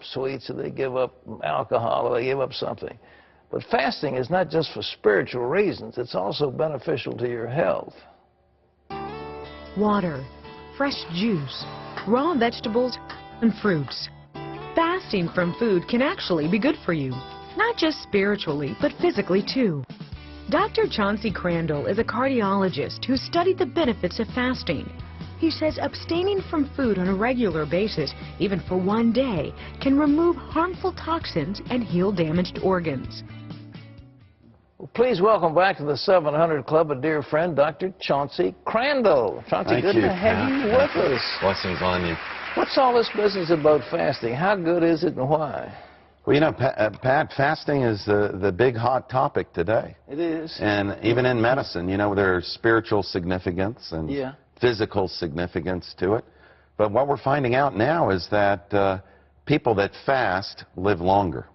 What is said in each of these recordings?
sweets, or they give up alcohol, or they give up something. But fasting is not just for spiritual reasons. It's also beneficial to your health. Water, fresh juice, raw vegetables, and fruits. Fasting from food can actually be good for you, not just spiritually, but physically too. Dr. Chauncey Crandall is a cardiologist who studied the benefits of fasting. He says abstaining from food on a regular basis, even for one day, can remove harmful toxins and heal damaged organs. Well, please welcome back to the 700 Club a dear friend, Dr. Chauncey Crandall. Chauncey, good to have you with us. Blessings on you. What's all this business about fasting? How good is it and why? Well, you know, Pat, fasting is the big hot topic today. It is. And even in medicine, you know, there's spiritual significance and physical significance to it. But what we're finding out now is that people that fast live longer.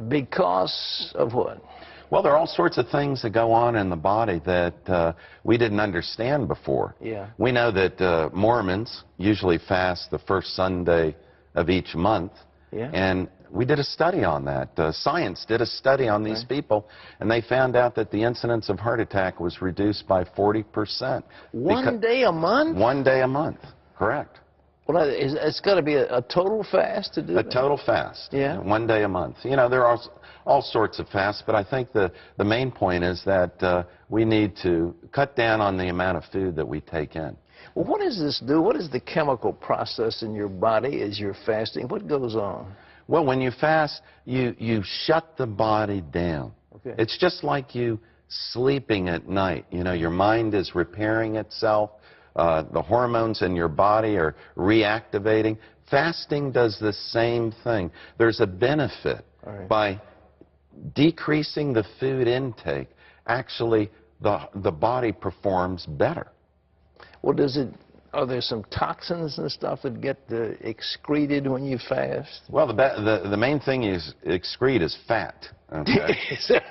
Because of what? Well, there are all sorts of things that go on in the body that we didn't understand before. Yeah. We know that Mormons usually fast the first Sunday of each month. Yeah. And we did a study on that. Science did a study on these people, and they found out that the incidence of heart attack was reduced by 40%. One day a month? 1 day a month, correct. Well, it's got to be a total fast to do that? A total fast. Yeah. 1 day a month. You know, there are all sorts of fasts, but I think the main point is that we need to cut down on the amount of food that we take in. Well, what does this do? What is the chemical process in your body as you're fasting? What goes on? Well, when you fast, you shut the body down. Okay. It's just like you sleeping at night. You know, your mind is repairing itself. The hormones in your body are reactivating. Fasting does the same thing. There's a benefit by decreasing the food intake. Actually, the body performs better. Well, are there some toxins and stuff that get excreted when you fast? Well, the main thing you excrete is fat. Okay.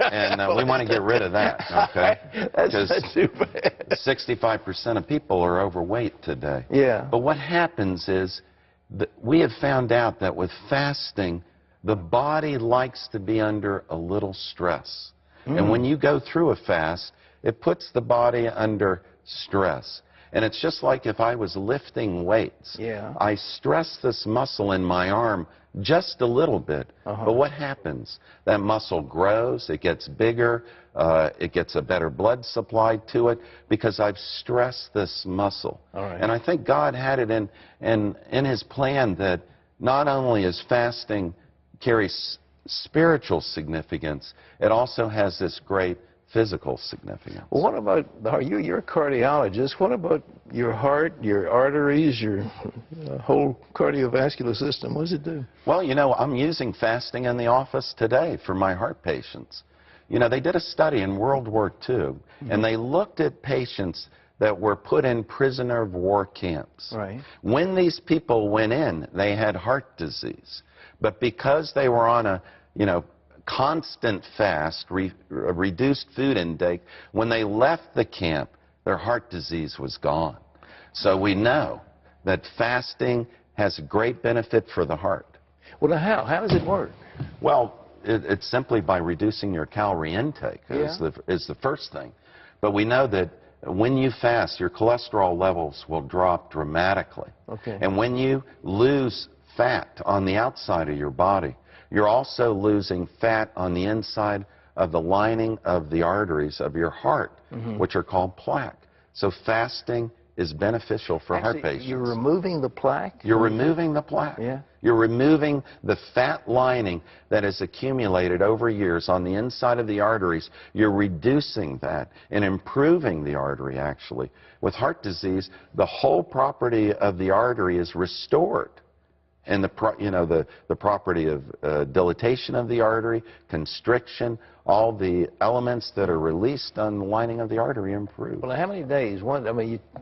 And we want to get rid of that, okay? That's not too bad. 65% of people are overweight today. Yeah. But what happens is that we have found out that with fasting, the body likes to be under a little stress. And when you go through a fast, it puts the body under stress. And it's just like if I was lifting weights. Yeah. I stress this muscle in my arm just a little bit. But what happens? That muscle grows, it gets bigger, it gets a better blood supply to it because I've stressed this muscle. And I think God had it in His plan that not only is fasting carries spiritual significance, it also has this great physical significance. Well, what about, you're a cardiologist, what about your heart, your arteries, your whole cardiovascular system? What does it do? Well, you know, I'm using fasting in the office today for my heart patients. You know, they did a study in World War II, and they looked at patients that were put in prisoner of war camps. When these people went in, they had heart disease. But because they were on a, constant fast, reduced food intake, when they left the camp, their heart disease was gone. So we know that fasting has a great benefit for the heart. Well, how does it work? Well, it's simply by reducing your calorie intake is the first thing. But we know that when you fast, your cholesterol levels will drop dramatically. And when you lose fat on the outside of your body, you're also losing fat on the inside of the lining of the arteries of your heart, which are called plaque. So fasting is beneficial for heart patients. You're removing the plaque? You're removing the plaque. You're removing the fat lining that has accumulated over years on the inside of the arteries. You're reducing that and improving the artery, actually. With heart disease, the whole property of the artery is restored. And the property of dilatation of the artery, constriction, all the elements that are released on the lining of the artery improve. Well, how many days?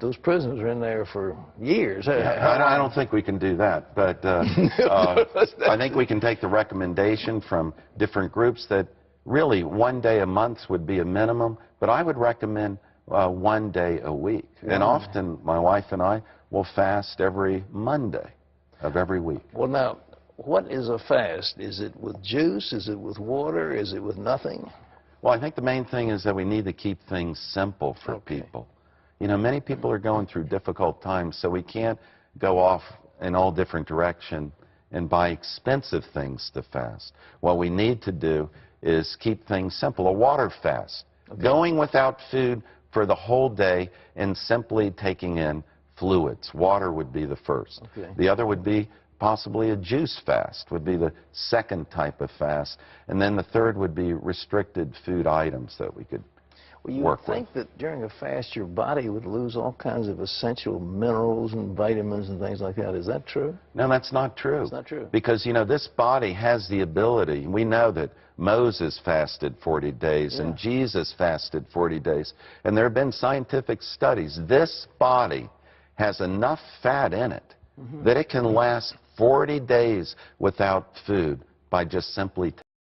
Those prisoners are in there for years. I don't think we can do that, but I think we can take the recommendation from different groups that really 1 day a month would be a minimum, but I would recommend 1 day a week. And often my wife and I will fast every Monday. of every week. Well, now, what is a fast? Is it with juice? Is it with water? Is it with nothing? Well, I think the main thing is that we need to keep things simple for people. You know, many people are going through difficult times, so we can't go off in all different directions and buy expensive things to fast. What we need to do is keep things simple. A water fast. Going without food for the whole day and simply taking in fluids. Water would be the first. The other would be possibly a juice fast, would be the second type of fast. And then the third would be restricted food items that we could Well, you would think that during a fast your body would lose all kinds of essential minerals and vitamins and things like that. Is that true? No, that's not true. It's not true. Because, you know, this body has the ability. We know that Moses fasted 40 days and Jesus fasted 40 days. And there have been scientific studies. This body has enough fat in it that it can last 40 days without food by just simply